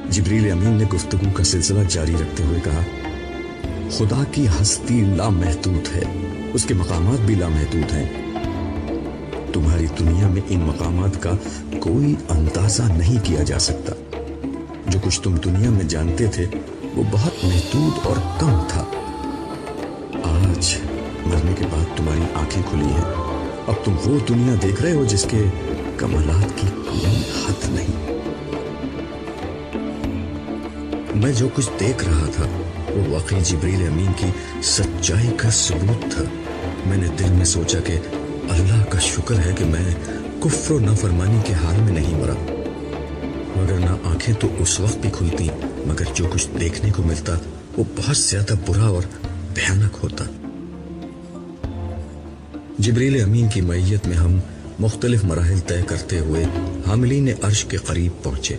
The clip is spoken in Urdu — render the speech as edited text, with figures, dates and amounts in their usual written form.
جبریل امین نے گفتگو کا سلسلہ جاری رکھتے ہوئے کہا، خدا کی ہستی لامحدود ہے، اس کے مقامات بھی لامحدود ہیں۔ تمہاری دنیا میں ان مقامات کا کوئی اندازہ نہیں کیا جا سکتا۔ جو کچھ تم دنیا میں جانتے تھے وہ بہت محدود اور کم تھا۔ آج مرنے کے بعد تمہاری آنکھیں کھلی ہیں، اب تم وہ دنیا دیکھ رہے ہو جس کے کمالات کی کوئی حد نہیں۔ میں جو کچھ دیکھ رہا تھا وہ واقعی جبریل امین کی سچائی کا ثبوت تھا۔ میں نے دل میں سوچا کہ اللہ کا شکر ہے کہ میں کفر و نافرمانی کے حال میں نہیں مرا، مگر نہ آنکھیں تو اس وقت بھی کھلتی مگر جو کچھ دیکھنے کو ملتا وہ بہت زیادہ برا اور بھیانک ہوتا۔ جبریل امین کی معیت میں ہم مختلف مراحل طے کرتے ہوئے حاملین عرش کے قریب پہنچے۔